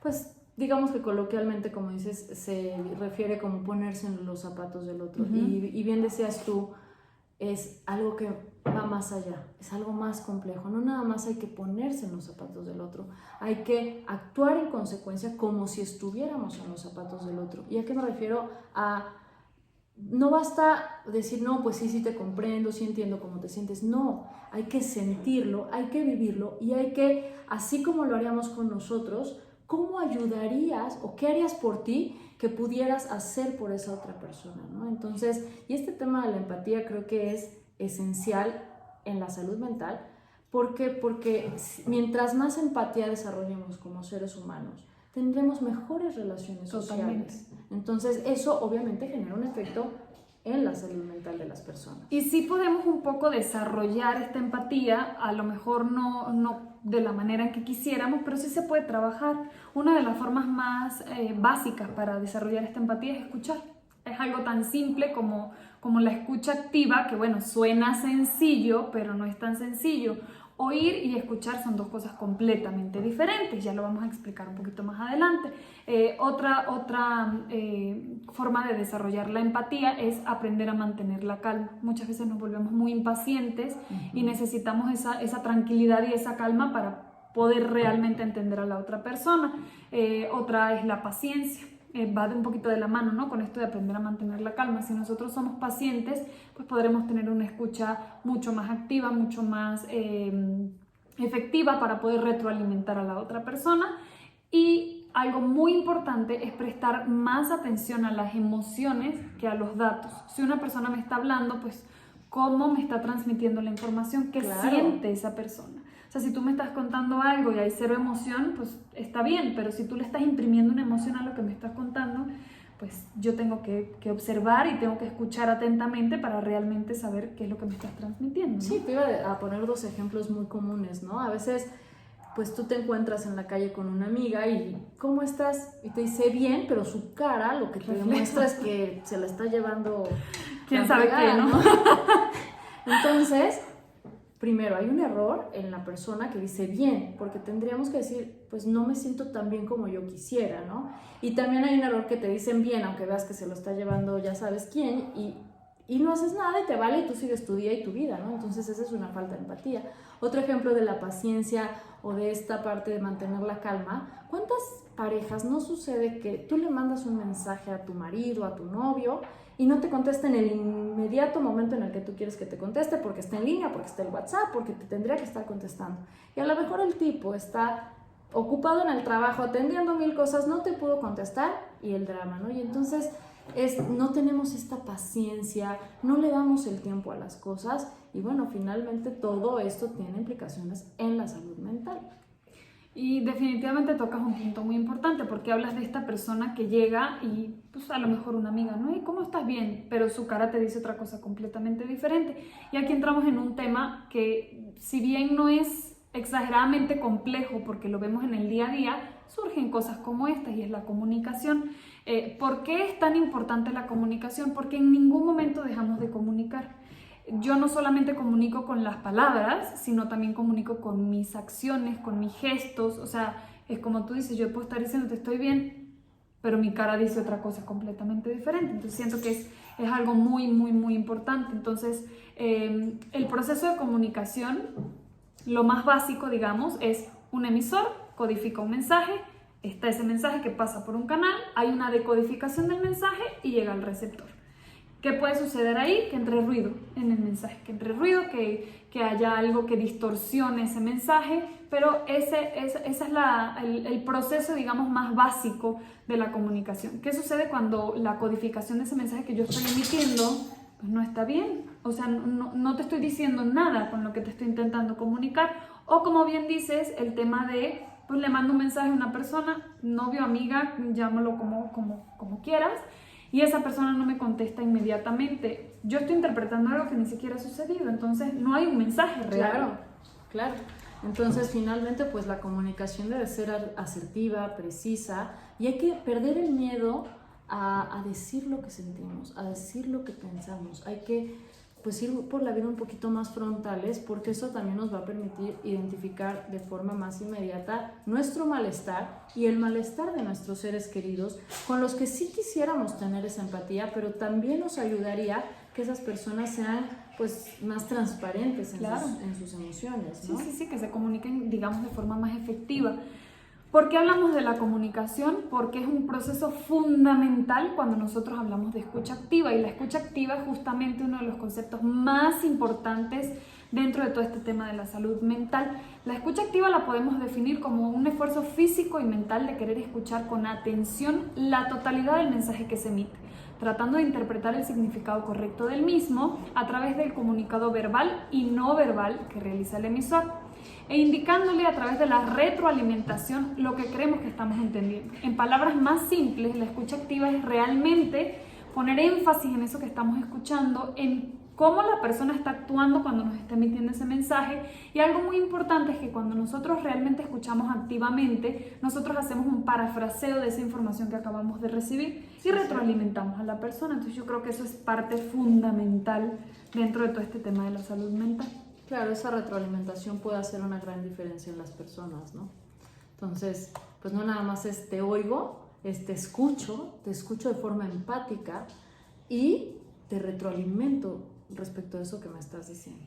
pues digamos que coloquialmente, como dices, se refiere como ponerse en los zapatos del otro. Y bien decías tú, es algo que va más allá, es algo más complejo. No nada más hay que ponerse en los zapatos del otro, hay que actuar en consecuencia como si estuviéramos en los zapatos del otro. ¿Y a qué me refiero? No basta decir, no, pues sí te comprendo, sí entiendo cómo te sientes. No, hay que sentirlo, hay que vivirlo y hay que, así como lo haríamos con nosotros, ¿cómo ayudarías o qué harías por ti que pudieras hacer por esa otra persona, ¿no? Entonces, y este tema de la empatía creo que es esencial en la salud mental. ¿Por qué? Porque mientras más empatía desarrollemos como seres humanos, tendremos mejores relaciones sociales. Entonces, eso obviamente genera un efecto en la salud mental de las personas. Y sí podemos un poco desarrollar esta empatía, a lo mejor no de la manera en que quisiéramos, pero sí se puede trabajar. Una de las formas más básicas para desarrollar esta empatía es escuchar. Es algo tan simple como la escucha activa, que bueno, suena sencillo, pero no es tan sencillo. Oír y escuchar son dos cosas completamente diferentes, ya lo vamos a explicar un poquito más adelante. Otra forma de desarrollar la empatía es aprender a mantener la calma. Muchas veces nos volvemos muy impacientes y necesitamos esa tranquilidad y esa calma para poder realmente entender a la otra persona. Otra es la paciencia. va de un poquito de la mano, ¿no? Con esto de aprender a mantener la calma. Si nosotros somos pacientes, pues podremos tener una escucha mucho más activa, mucho más efectiva para poder retroalimentar a la otra persona. Y algo muy importante es prestar más atención a las emociones que a los datos. Si una persona me está hablando, pues cómo me está transmitiendo la información, qué siente esa persona. O sea, si tú me estás contando algo y hay cero emoción, pues está bien, pero si tú le estás imprimiendo una emoción a lo que me estás contando, pues yo tengo que observar y tengo que escuchar atentamente para realmente saber qué es lo que me estás transmitiendo, ¿no? Sí, te iba a poner 2 ejemplos muy comunes, ¿no? A veces, pues tú te encuentras en la calle con una amiga y ¿cómo estás? Y te dice bien, pero su cara lo que te demuestra es que se la está llevando quién sabe qué, ¿no? Entonces, primero, hay un error en la persona que dice bien, porque tendríamos que decir, pues no me siento tan bien como yo quisiera, ¿no? Y también hay un error que te dicen bien, aunque veas que se lo está llevando ya sabes quién, y no haces nada y te vale y tú sigues tu día y tu vida, ¿no? Entonces esa es una falta de empatía. Otro ejemplo de la paciencia o de esta parte de mantener la calma, ¿cuántas parejas no sucede que tú le mandas un mensaje a tu marido, a tu novio, y no te contesta en el inmediato momento en el que tú quieres que te conteste porque está en línea, porque está el WhatsApp, porque te tendría que estar contestando? Y a lo mejor el tipo está ocupado en el trabajo, atendiendo 1000 cosas, no te pudo contestar y el drama, ¿no? Y entonces no tenemos esta paciencia, no le damos el tiempo a las cosas y bueno, finalmente todo esto tiene implicaciones en la salud mental. Y definitivamente tocas un punto muy importante porque hablas de esta persona que llega y pues a lo mejor una amiga, ¿no? ¿Y cómo estás? Bien, pero su cara te dice otra cosa completamente diferente. Y aquí entramos en un tema que si bien no es exageradamente complejo porque lo vemos en el día a día, surgen cosas como estas y es la comunicación. ¿Por qué es tan importante la comunicación? Porque en ningún momento dejamos de comunicar. Yo no solamente comunico con las palabras, sino también comunico con mis acciones, con mis gestos. O sea, es como tú dices, yo puedo estar diciendo te estoy bien, pero mi cara dice otra cosa completamente diferente. Entonces siento que es algo muy, muy, muy importante. Entonces, el proceso de comunicación, lo más básico, digamos, es un emisor, codifica un mensaje, está ese mensaje que pasa por un canal, hay una decodificación del mensaje y llega al receptor. ¿Qué puede suceder ahí? Que entre ruido en el mensaje, que haya algo que distorsione ese mensaje, pero ese es el proceso, digamos, más básico de la comunicación. ¿Qué sucede cuando la codificación de ese mensaje que yo estoy emitiendo pues no está bien? O sea, no te estoy diciendo nada con lo que te estoy intentando comunicar. O como bien dices, el tema de, pues le mando un mensaje a una persona, novio, amiga, llámalo como quieras, y esa persona no me contesta inmediatamente. Yo estoy interpretando algo que ni siquiera ha sucedido, entonces no hay un mensaje real. Claro, claro. Entonces, finalmente, pues la comunicación debe ser asertiva, precisa, y hay que perder el miedo a decir lo que sentimos, a decir lo que pensamos. Hay que pues ir por la vida un poquito más frontales, porque eso también nos va a permitir identificar de forma más inmediata nuestro malestar y el malestar de nuestros seres queridos, con los que sí quisiéramos tener esa empatía, pero también nos ayudaría que esas personas sean pues más transparentes en sus emociones, ¿no? Sí, que se comuniquen, digamos, de forma más efectiva. ¿Por qué hablamos de la comunicación? Porque es un proceso fundamental cuando nosotros hablamos de escucha activa, y la escucha activa es justamente uno de los conceptos más importantes dentro de todo este tema de la salud mental. La escucha activa la podemos definir como un esfuerzo físico y mental de querer escuchar con atención la totalidad del mensaje que se emite, tratando de interpretar el significado correcto del mismo a través del comunicado verbal y no verbal que realiza el emisor, e indicándole a través de la retroalimentación lo que creemos que estamos entendiendo. En palabras más simples, la escucha activa es realmente poner énfasis en eso que estamos escuchando, en cómo la persona está actuando cuando nos está emitiendo ese mensaje. Y algo muy importante es que cuando nosotros realmente escuchamos activamente, nosotros hacemos un parafraseo de esa información que acabamos de recibir y retroalimentamos a la persona. Entonces yo creo que eso es parte fundamental dentro de todo este tema de la salud mental. Claro, esa retroalimentación puede hacer una gran diferencia en las personas, ¿no? Entonces, pues no nada más es te oigo, es te escucho de forma empática y te retroalimento respecto a eso que me estás diciendo.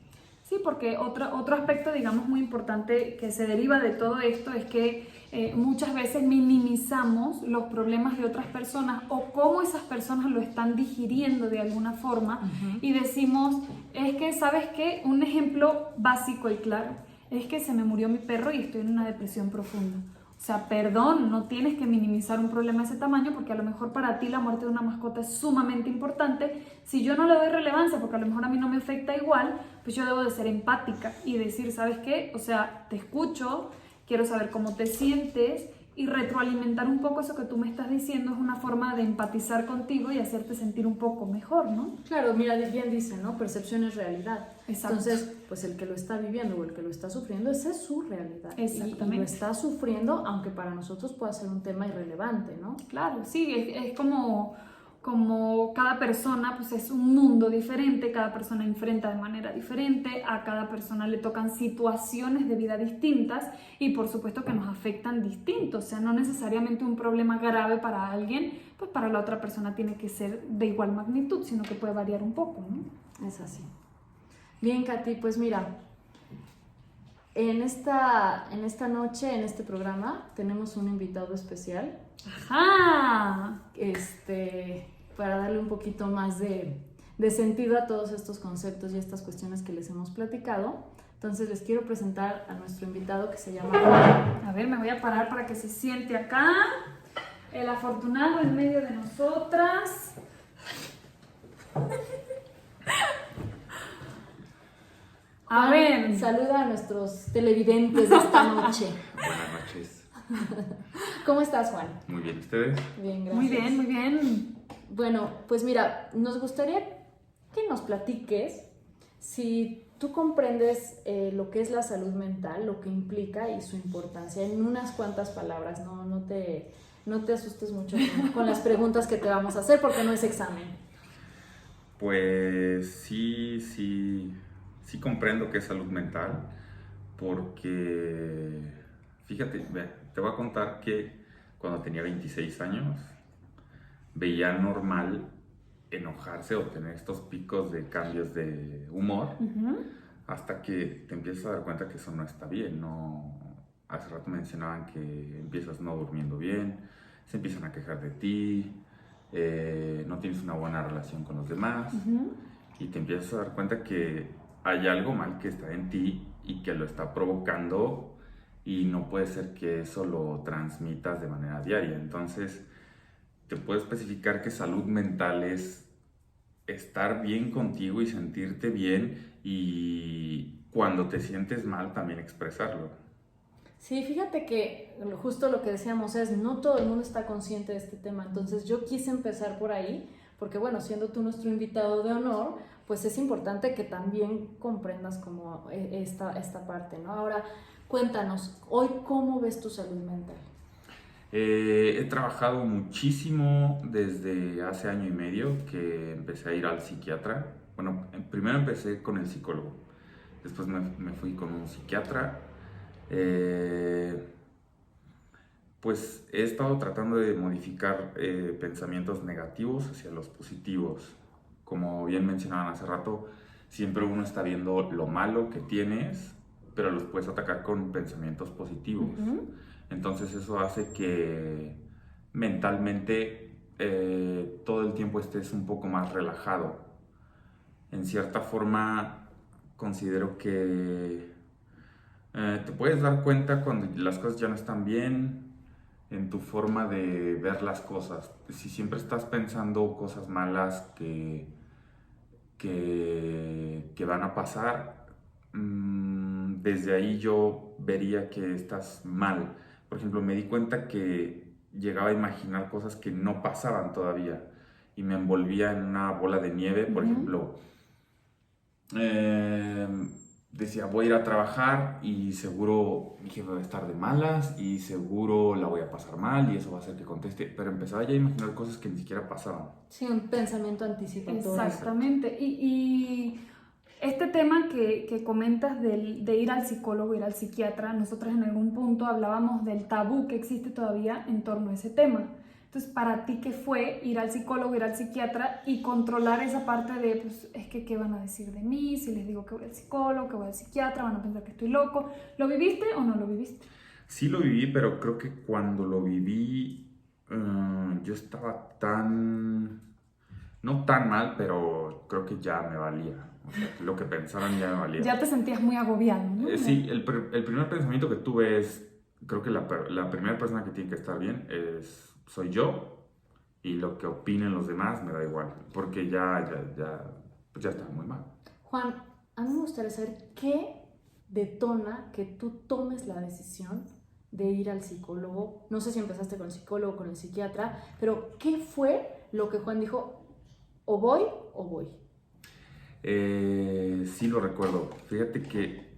Sí, porque otro aspecto, digamos, muy importante que se deriva de todo esto es que muchas veces minimizamos los problemas de otras personas o cómo esas personas lo están digiriendo de alguna forma y decimos, es que, ¿sabes qué? Un ejemplo básico y claro, es que se me murió mi perro y estoy en una depresión profunda. O sea, perdón, no tienes que minimizar un problema de ese tamaño porque a lo mejor para ti la muerte de una mascota es sumamente importante. Si yo no le doy relevancia porque a lo mejor a mí no me afecta igual, pues yo debo de ser empática y decir, ¿sabes qué? O sea, te escucho, quiero saber cómo te sientes y retroalimentar un poco eso que tú me estás diciendo es una forma de empatizar contigo y hacerte sentir un poco mejor, ¿no? Claro, mira, bien dice, ¿no? Percepción es realidad. Exacto. Entonces, pues el que lo está viviendo o el que lo está sufriendo, esa es su realidad. Exactamente. Y lo está sufriendo, aunque para nosotros pueda ser un tema irrelevante, ¿no? Claro, sí, es como cada persona pues es un mundo diferente, cada persona enfrenta de manera diferente, a cada persona le tocan situaciones de vida distintas y por supuesto que nos afectan distintos, o sea, no necesariamente un problema grave para alguien, pues para la otra persona tiene que ser de igual magnitud, sino que puede variar un poco, ¿no? Es así. Bien, Katy, pues mira, en esta noche, en este programa, tenemos un invitado especial. ¡Ajá! Para darle un poquito más de sentido a todos estos conceptos y estas cuestiones que les hemos platicado. Entonces les quiero presentar a nuestro invitado que se llama Juan. A ver, me voy a parar para que se siente acá. El afortunado en medio de nosotras. A ver. Saluda a nuestros televidentes de esta noche. Buenas noches. ¿Cómo estás, Juan? Muy bien, ¿ustedes? Bien, gracias. Muy bien, muy bien. Bueno, pues mira, nos gustaría que nos platiques si tú comprendes lo que es la salud mental, lo que implica y su importancia en unas cuantas palabras. No te asustes mucho con las preguntas que te vamos a hacer porque no es examen. Pues sí comprendo que es salud mental, porque fíjate, te voy a contar que cuando tenía 26 años veía normal enojarse o tener estos picos de cambios de humor, hasta que te empiezas a dar cuenta que eso no está bien. No, hace rato mencionaban que empiezas no durmiendo bien, se empiezan a quejar de ti, no tienes una buena relación con los demás, y te empiezas a dar cuenta que hay algo mal que está en ti y que lo está provocando, y no puede ser que eso lo transmitas de manera diaria. Entonces te puedo especificar que salud mental es estar bien contigo y sentirte bien, y cuando te sientes mal también expresarlo. Sí, fíjate que justo lo que decíamos es, no todo el mundo está consciente de este tema, entonces yo quise empezar por ahí, porque bueno, siendo tú nuestro invitado de honor, pues es importante que también comprendas como esta parte, ¿no? Ahora, cuéntanos, hoy, ¿cómo ves tu salud mental? He trabajado muchísimo desde hace año y medio que empecé a ir al psiquiatra. Bueno, primero empecé con el psicólogo, después me fui con un psiquiatra. Pues he estado tratando de modificar pensamientos negativos hacia los positivos. Como bien mencionaban hace rato, siempre uno está viendo lo malo que tienes, pero los puedes atacar con pensamientos positivos. Entonces eso hace que mentalmente todo el tiempo estés un poco más relajado. En cierta forma, considero que te puedes dar cuenta cuando las cosas ya no están bien, en tu forma de ver las cosas. Si siempre estás pensando cosas malas que van a pasar, desde ahí yo vería que estás mal. Por ejemplo, me di cuenta que llegaba a imaginar cosas que no pasaban todavía y me envolvía en una bola de nieve. Por ejemplo, decía, voy a ir a trabajar y seguro mi jefe va a estar de malas y seguro la voy a pasar mal y eso va a hacer que conteste, pero empezaba ya a imaginar cosas que ni siquiera pasaban. Sí, un pensamiento anticipatorio. Exactamente. Y este tema que comentas de ir al psicólogo, ir al psiquiatra, nosotros en algún punto hablábamos del tabú que existe todavía en torno a ese tema. Entonces, ¿para ti qué fue ir al psicólogo, ir al psiquiatra y controlar esa parte de, pues, es que qué van a decir de mí si les digo que voy al psicólogo, que voy al psiquiatra, van a pensar que estoy loco? ¿Lo viviste o no lo viviste? Sí lo viví, pero creo que cuando lo viví yo estaba no tan mal, pero creo que ya me valía. O sea, lo que pensaran ya me valía. Ya te sentías muy agobiado, ¿no? Sí, el primer pensamiento que tuve es, creo que la primera persona que tiene que estar bien soy yo, y lo que opinen los demás me da igual, porque pues ya está muy mal. Juan, a mí me gustaría saber qué detona que tú tomes la decisión de ir al psicólogo. No sé si empezaste con el psicólogo o con el psiquiatra, pero ¿qué fue lo que Juan dijo? O voy o voy. Sí lo recuerdo. Fíjate que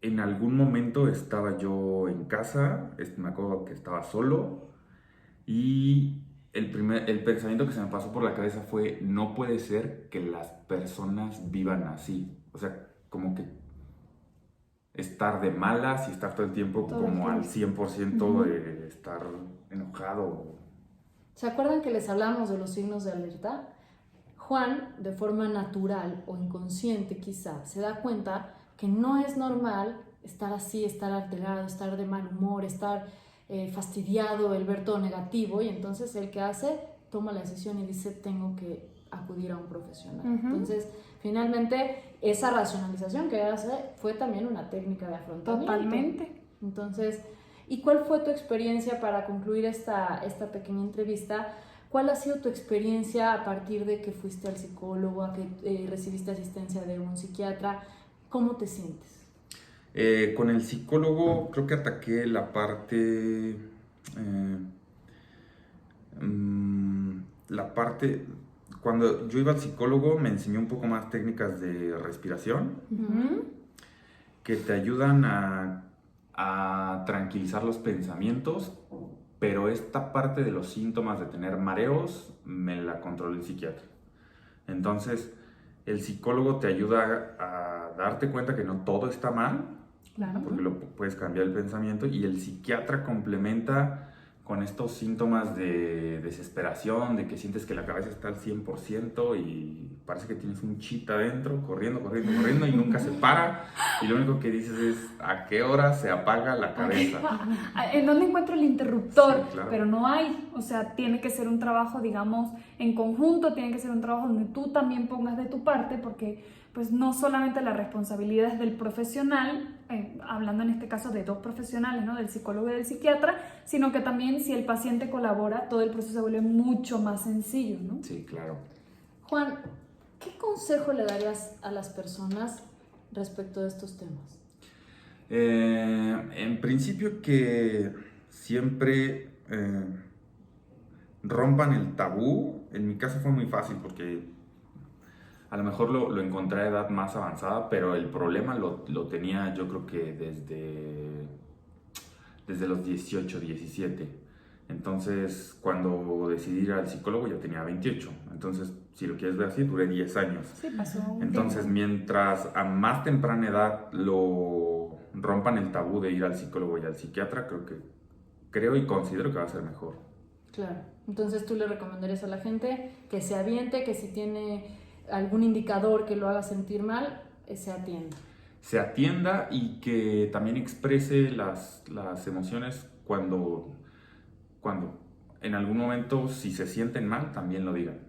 en algún momento estaba yo en casa, me acuerdo que estaba solo, y el pensamiento que se me pasó por la cabeza fue: no puede ser que las personas vivan así. O sea, como que estar de malas y estar todo el tiempo Todo el como al tiempo. 100% de estar enojado. ¿Se acuerdan que les hablamos de los signos de alerta? Juan, de forma natural o inconsciente quizá, se da cuenta que no es normal estar así, estar alterado, estar de mal humor, estar fastidiado, el ver todo negativo, y entonces él, ¿qué hace? Toma la decisión y dice: tengo que acudir a un profesional. Entonces, finalmente, esa racionalización que hace fue también una técnica de afrontamiento. Totalmente. Entonces, ¿y cuál fue tu experiencia para concluir esta pequeña entrevista? ¿Cuál ha sido tu experiencia a partir de que fuiste al psicólogo, a que recibiste asistencia de un psiquiatra? ¿Cómo te sientes? Con el psicólogo creo que ataqué la parte... la parte... Cuando yo iba al psicólogo me enseñó un poco más técnicas de respiración que te ayudan a tranquilizar los pensamientos, pero esta parte de los síntomas de tener mareos me la controla el psiquiatra. Entonces, el psicólogo te ayuda a darte cuenta que no todo está mal, Claro. porque lo puedes cambiar el pensamiento, y el psiquiatra complementa con estos síntomas de desesperación, de que sientes que la cabeza está al 100% y parece que tienes un chita adentro, corriendo y nunca se para, y lo único que dices es: ¿a qué hora se apaga la cabeza? ¿En dónde encuentro el interruptor? Sí, claro. Pero no hay. O sea, tiene que ser un trabajo, digamos, en conjunto, tiene que ser un trabajo donde tú también pongas de tu parte, porque pues no solamente la responsabilidad es del profesional, hablando en este caso de dos profesionales, ¿no? Del psicólogo y del psiquiatra, sino que también si el paciente colabora, todo el proceso se vuelve mucho más sencillo, ¿no? Sí, claro. Juan, ¿qué consejo le darías a las personas respecto de estos temas? En principio, que siempre rompan el tabú. En mi caso fue muy fácil porque a lo mejor lo encontré a edad más avanzada, pero el problema lo tenía, yo creo que desde los 18, 17. Entonces, cuando decidí ir al psicólogo ya tenía 28. Entonces, si lo quieres ver así, duré 10 años. Sí, pasó un Entonces, tiempo. mientras a más temprana edad lo rompan el tabú de ir al psicólogo y al psiquiatra, creo y considero que va a ser mejor. Claro. Entonces, ¿tú le recomendarías a la gente que se aviente, que si tiene algún indicador que lo haga sentir mal, se atienda? Se atienda y que también exprese las emociones cuando en algún momento, si se sienten mal, también lo digan.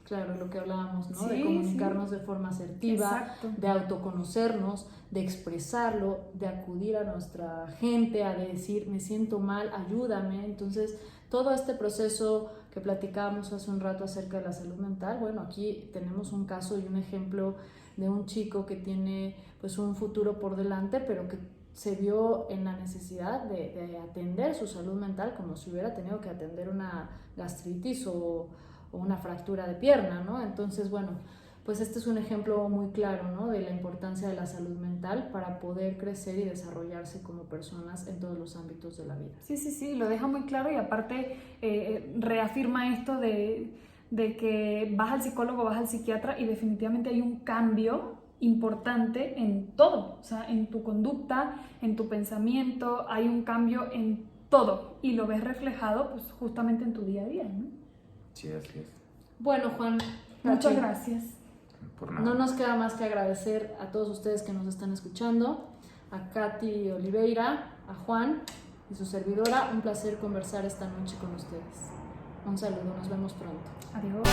Claro, lo que hablábamos, ¿no? Sí, De comunicarnos de forma asertiva, Exacto. de autoconocernos, de expresarlo, de acudir a nuestra gente, a decir: me siento mal, ayúdame. Entonces, todo este proceso que platicábamos hace un rato acerca de la salud mental, bueno, aquí tenemos un caso y un ejemplo de un chico que tiene pues un futuro por delante, pero que se vio en la necesidad de atender su salud mental como si hubiera tenido que atender una gastritis o una fractura de pierna, ¿no? Entonces, bueno, pues este es un ejemplo muy claro, ¿no? De la importancia de la salud mental para poder crecer y desarrollarse como personas en todos los ámbitos de la vida. Sí, lo deja muy claro, y aparte reafirma esto de que vas al psicólogo, vas al psiquiatra y definitivamente hay un cambio importante en todo, o sea, en tu conducta, en tu pensamiento, hay un cambio en todo y lo ves reflejado pues justamente en tu día a día, ¿no? Sí, así es. Bueno, Juan, Muchas Katy, gracias. Por nada. no nos queda más que agradecer a todos ustedes que nos están escuchando, a Katy Oliveira, a Juan y su servidora. Un placer conversar esta noche con ustedes. Un saludo, nos vemos pronto. Adiós.